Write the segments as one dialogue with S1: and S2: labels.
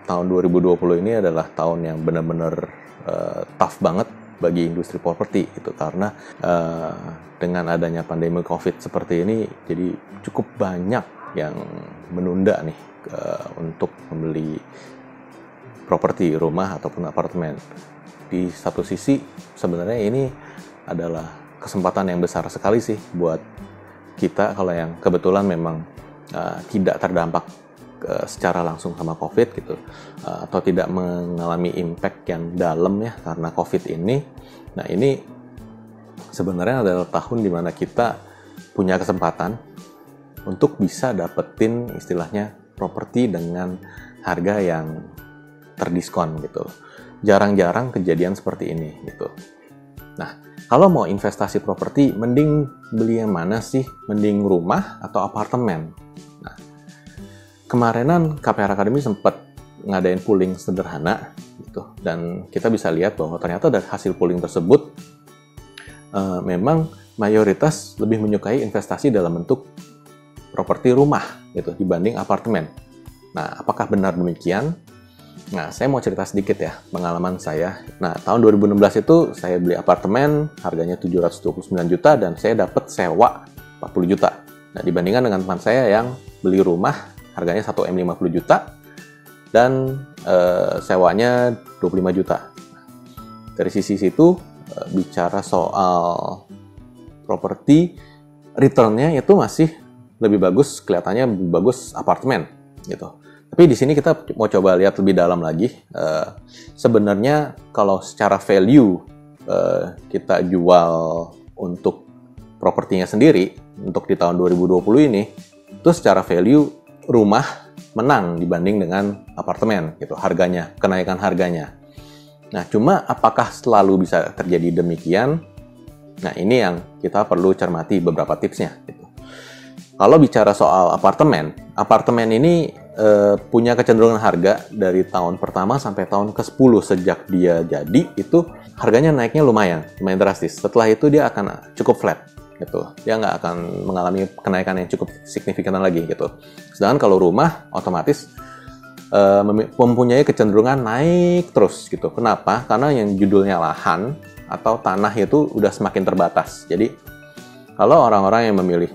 S1: tahun 2020 ini adalah tahun yang benar-benar tough banget bagi industri properti gitu, karena dengan adanya pandemi COVID seperti ini, jadi cukup banyak yang menunda nih untuk membeli properti, rumah ataupun apartemen. Di satu sisi sebenarnya ini adalah kesempatan yang besar sekali sih buat kita kalau yang kebetulan memang tidak terdampak secara langsung sama COVID gitu, atau tidak mengalami impact yang dalam ya karena COVID ini. Nah, ini sebenarnya adalah tahun dimana kita punya kesempatan untuk bisa dapetin istilahnya properti dengan harga yang terdiskon gitu. Jarang-jarang kejadian seperti ini gitu. Nah, kalau mau investasi properti, mending beli yang mana sih? Mending rumah atau apartemen? Nah, kemarinan KPR Academy sempat ngadain pooling sederhana gitu, dan kita bisa lihat bahwa ternyata dari hasil pooling tersebut memang mayoritas lebih menyukai investasi dalam bentuk properti rumah gitu dibanding apartemen. Nah, apakah benar demikian? Nah, saya mau cerita sedikit ya pengalaman saya. Nah, tahun 2016 itu saya beli apartemen, harganya 729 juta dan saya dapat sewa 40 juta. Nah, dibandingkan dengan teman saya yang beli rumah, harganya 1M 50 juta dan sewanya 25 juta. Dari sisi situ, bicara soal properti, return-nya itu masih lebih bagus, kelihatannya lebih bagus apartemen gitu. Tapi di sini kita mau coba lihat lebih dalam lagi. Sebenarnya kalau secara value kita jual untuk propertinya sendiri untuk di tahun 2020 ini, itu secara value rumah menang dibanding dengan apartemen gitu, harganya, kenaikan harganya. Nah, cuma apakah selalu bisa terjadi demikian? Nah, ini yang kita perlu cermati beberapa tipsnya gitu. Kalau bicara soal apartemen ini punya kecenderungan harga dari tahun pertama sampai tahun ke-10 sejak dia jadi, itu harganya naiknya lumayan drastis. Setelah itu dia akan cukup flat gitu. Dia nggak akan mengalami kenaikan yang cukup signifikan lagi gitu. Sedangkan kalau rumah otomatis mempunyai kecenderungan naik terus gitu. Kenapa? Karena yang judulnya lahan atau tanah itu udah semakin terbatas. Jadi kalau orang-orang yang memilih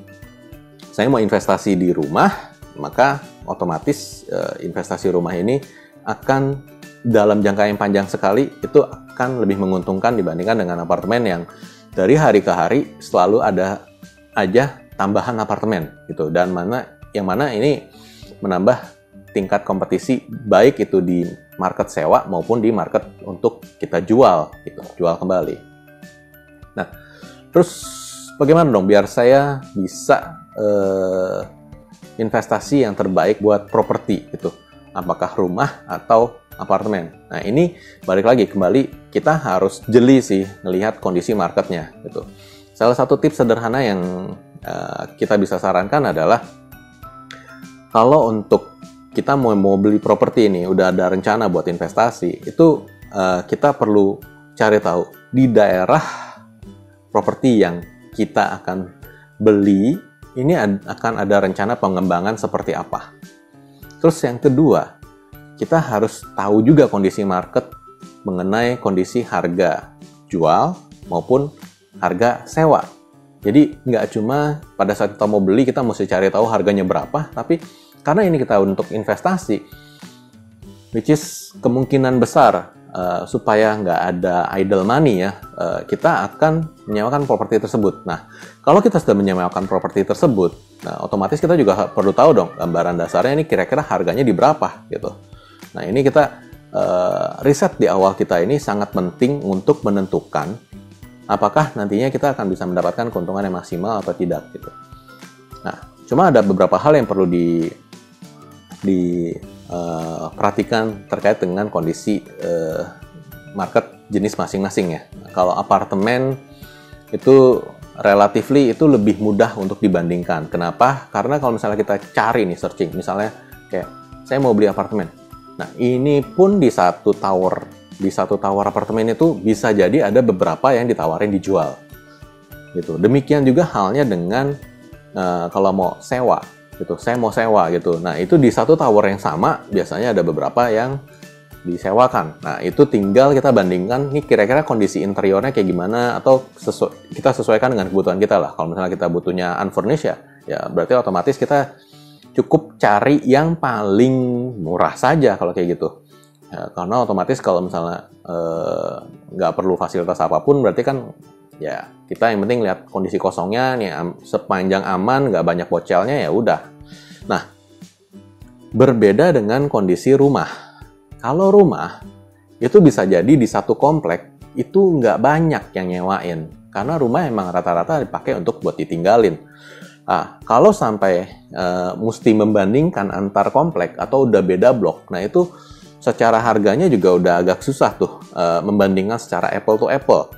S1: saya mau investasi di rumah, maka otomatis investasi rumah ini akan dalam jangka yang panjang sekali itu akan lebih menguntungkan dibandingkan dengan apartemen yang dari hari ke hari selalu ada aja tambahan apartemen gitu, dan yang mana ini menambah tingkat kompetisi baik itu di market sewa maupun di market untuk kita jual gitu, jual kembali. Nah, terus bagaimana dong biar saya bisa investasi yang terbaik buat properti gitu, apakah rumah atau apartemen? Nah, ini balik lagi kembali kita harus jeli sih melihat kondisi marketnya gitu. Salah satu tips sederhana yang kita bisa sarankan adalah kalau untuk kita mau beli properti ini, udah ada rencana buat investasi, itu kita perlu cari tahu di daerah properti yang kita akan beli ini akan ada rencana pengembangan seperti apa. Terus yang kedua, kita harus tahu juga kondisi market mengenai kondisi harga jual maupun harga sewa. Jadi nggak cuma pada saat kita mau beli kita mesti cari tahu harganya berapa, tapi karena ini kita untuk investasi, which is kemungkinan besar supaya nggak ada idle money ya, kita akan menyewakan properti tersebut. Nah, kalau kita sudah menyewakan properti tersebut, nah otomatis kita juga perlu tahu dong gambaran dasarnya ini kira-kira harganya di berapa gitu. Nah, ini kita riset di awal kita ini sangat penting untuk menentukan apakah nantinya kita akan bisa mendapatkan keuntungan yang maksimal atau tidak gitu. Nah, cuma ada beberapa hal yang perlu perhatikan terkait dengan kondisi market jenis masing-masing ya. Kalau apartemen itu relatively itu lebih mudah untuk dibandingkan. Kenapa? Karena kalau misalnya kita cari nih searching, misalnya kayak saya mau beli apartemen. Nah, ini pun di satu tower apartemen itu bisa jadi ada beberapa yang ditawarin dijual. Gitu. Demikian juga halnya dengan kalau mau sewa gitu, saya mau sewa gitu. Nah itu di satu tower yang sama biasanya ada beberapa yang disewakan. Nah itu tinggal kita bandingkan nih kira-kira kondisi interiornya kayak gimana, atau kita sesuaikan dengan kebutuhan kita lah. Kalau misalnya kita butuhnya unfurnished ya berarti otomatis kita cukup cari yang paling murah saja kalau kayak gitu. Ya, karena otomatis kalau misalnya nggak perlu fasilitas apapun, berarti kan ya kita yang penting lihat kondisi kosongnya nih, sepanjang aman, nggak banyak bocelnya ya udah. Nah, berbeda dengan kondisi rumah. Kalau rumah itu bisa jadi di satu komplek itu nggak banyak yang nyewain, karena rumah emang rata-rata dipakai untuk buat ditinggalin. Nah, kalau sampai mesti membandingkan antar komplek atau udah beda blok, nah itu secara harganya juga udah agak susah tuh membandingkan secara apple to apple.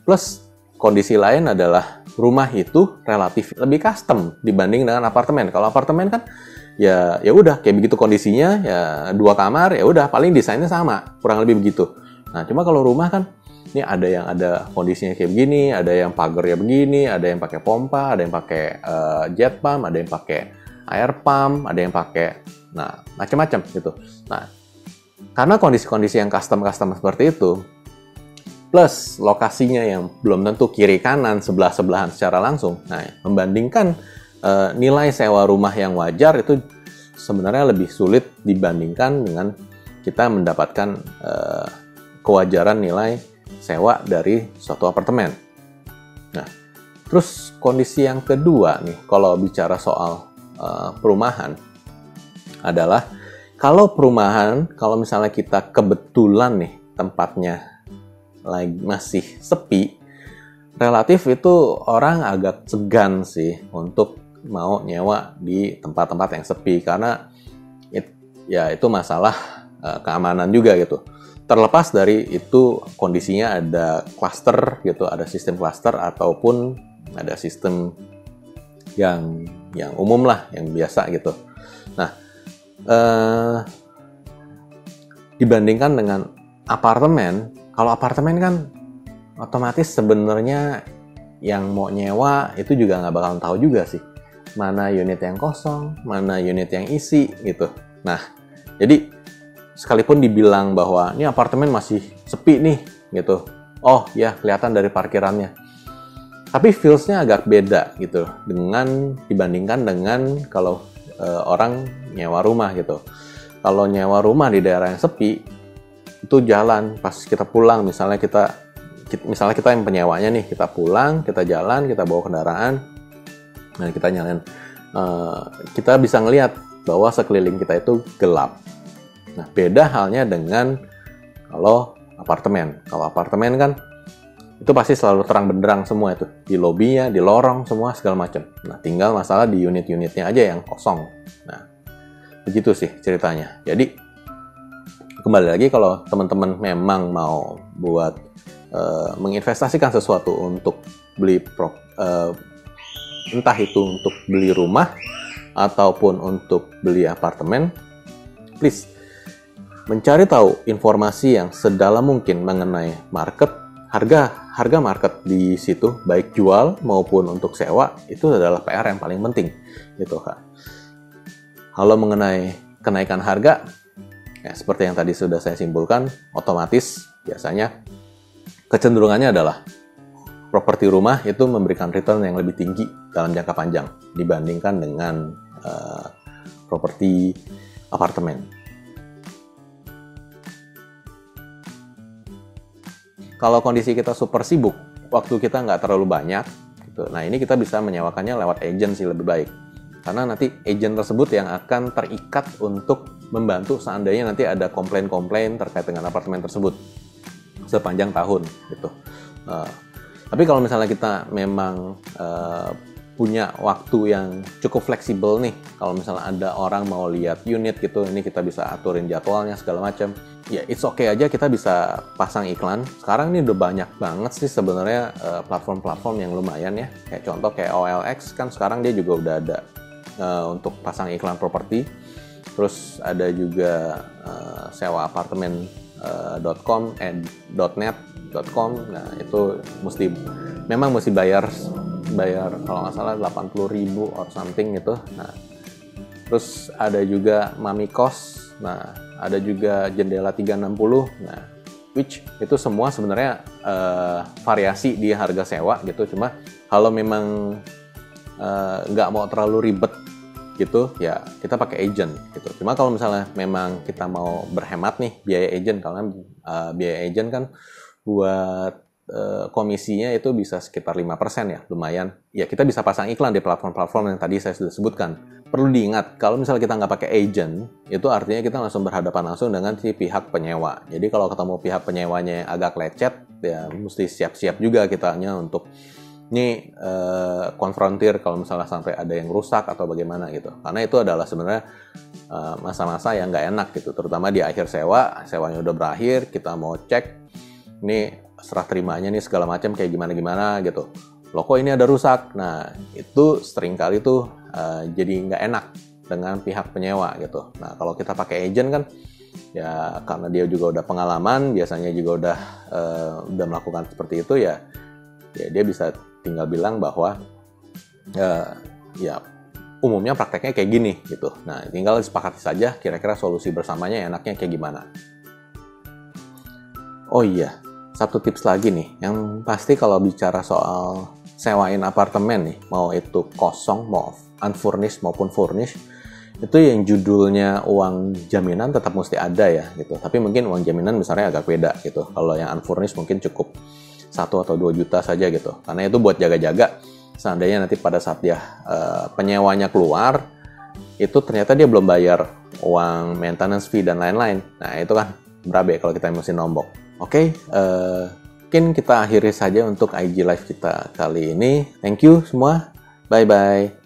S1: Plus kondisi lain adalah rumah itu relatif lebih custom dibanding dengan apartemen. Kalau apartemen kan ya udah kayak begitu kondisinya, ya 2 kamar ya udah paling desainnya sama, kurang lebih begitu. Nah, cuma kalau rumah kan ini ada yang ada kondisinya kayak begini, ada yang pagarnya begini, ada yang pakai pompa, ada yang pakai jet pump, ada yang pakai air pump, ada yang pakai macam-macam gitu. Nah, karena kondisi-kondisi yang custom seperti itu, plus lokasinya yang belum tentu kiri kanan sebelah-sebelahan secara langsung, nah membandingkan nilai sewa rumah yang wajar itu sebenarnya lebih sulit dibandingkan dengan kita mendapatkan kewajaran nilai sewa dari suatu apartemen. Nah, terus kondisi yang kedua nih, kalau bicara soal perumahan adalah kalau perumahan, kalau misalnya kita kebetulan nih tempatnya lagi masih sepi, relatif itu orang agak segan sih untuk mau nyewa di tempat-tempat yang sepi, karena itu masalah keamanan juga gitu. Terlepas dari itu kondisinya ada cluster gitu, ada sistem cluster ataupun ada sistem yang umum lah, yang biasa gitu. Nah, dibandingkan dengan apartemen, kalau apartemen kan otomatis sebenarnya yang mau nyewa itu juga nggak bakalan tahu juga sih mana unit yang kosong, mana unit yang isi gitu. Nah, jadi sekalipun dibilang bahwa ini apartemen masih sepi nih gitu, oh ya kelihatan dari parkirannya, tapi feels-nya agak beda gitu dibandingkan dengan kalau orang nyewa rumah gitu. Kalau nyewa rumah di daerah yang sepi, itu jalan pas kita pulang, misalnya kita yang penyewanya nih, kita pulang, kita jalan, kita bawa kendaraan, dan kita nyalain, kita bisa ngelihat bahwa sekeliling kita itu gelap. Nah, beda halnya dengan kalau apartemen. Kalau apartemen kan itu pasti selalu terang benderang semua itu, di lobinya, di lorong, semua segala macam. Nah, tinggal masalah di unit-unitnya aja yang kosong. Nah, begitu sih ceritanya. Jadi kembali lagi, kalau teman-teman memang mau buat menginvestasikan sesuatu untuk beli entah itu untuk beli rumah ataupun untuk beli apartemen, please mencari tahu informasi yang sedalam mungkin mengenai market, harga market di situ, baik jual maupun untuk sewa. Itu adalah PR yang paling penting gitu kan. Kalau mengenai kenaikan harga, ya seperti yang tadi sudah saya simpulkan, otomatis biasanya kecenderungannya adalah properti rumah itu memberikan return yang lebih tinggi dalam jangka panjang dibandingkan dengan properti apartemen. Kalau kondisi kita super sibuk, waktu kita nggak terlalu banyak, gitu. Nah, ini kita bisa menyewakannya lewat agent sih lebih baik. Karena nanti agent tersebut yang akan terikat untuk membantu seandainya nanti ada komplain-komplain terkait dengan apartemen tersebut sepanjang tahun, gitu. Tapi kalau misalnya kita memang punya waktu yang cukup fleksibel nih, kalau misalnya ada orang mau lihat unit gitu, ini kita bisa aturin jadwalnya segala macam. Ya, it's okay aja, kita bisa pasang iklan. Sekarang ini udah banyak banget sih sebenarnya platform-platform yang lumayan ya. Kayak contoh kayak OLX kan sekarang dia juga udah ada untuk pasang iklan properti. Terus ada juga sewaapartemen.com, .net.com. Nah, itu memang mesti bayar kalau nggak salah 80.000 or something gitu. Nah, Terus ada juga Mami Kos. Nah, ada juga Jendela 360. Nah, which itu semua sebenarnya variasi di harga sewa gitu. Cuma kalau memang nggak mau terlalu ribet gitu, ya kita pakai agent gitu. Cuma kalau misalnya memang kita mau berhemat nih biaya agent, karena biaya agent kan buat komisinya itu bisa sekitar 5% ya, lumayan. Ya kita bisa pasang iklan di platform-platform yang tadi saya sudah sebutkan. Perlu diingat, kalau misalnya kita nggak pakai agent, itu artinya kita langsung berhadapan langsung dengan si pihak penyewa. Jadi kalau ketemu pihak penyewanya yang agak lecet, ya mesti siap-siap juga kitanya untuk ini konfrontir kalau misalnya sampai ada yang rusak atau bagaimana gitu. Karena itu adalah sebenarnya masa-masa yang nggak enak gitu, terutama di akhir sewanya udah berakhir, kita mau cek ini serah terimanya nih segala macam kayak gimana gitu. Loh kok ini ada rusak? Nah itu seringkali tuh jadi nggak enak dengan pihak penyewa gitu. Nah kalau kita pakai agent kan ya karena dia juga udah pengalaman, biasanya juga udah melakukan seperti itu ya dia bisa tinggal bilang bahwa ya umumnya prakteknya kayak gini gitu. Nah tinggal disepakati saja kira-kira solusi bersamanya enaknya kayak gimana. Oh iya, satu tips lagi nih, yang pasti kalau bicara soal sewain apartemen nih, mau itu kosong, mau unfurnished maupun furnished, itu yang judulnya uang jaminan tetap mesti ada ya gitu. Tapi mungkin uang jaminan besarnya agak beda gitu. Kalau yang unfurnished mungkin cukup 1 atau 2 juta saja gitu. Karena itu buat jaga-jaga, seandainya nanti pada saat dia penyewanya keluar, itu ternyata dia belum bayar uang maintenance fee dan lain-lain. Nah itu kan berabe kalau kita mesti nombok. Oke, mungkin kita akhiri saja untuk IG Live kita kali ini. Thank you semua. Bye-bye.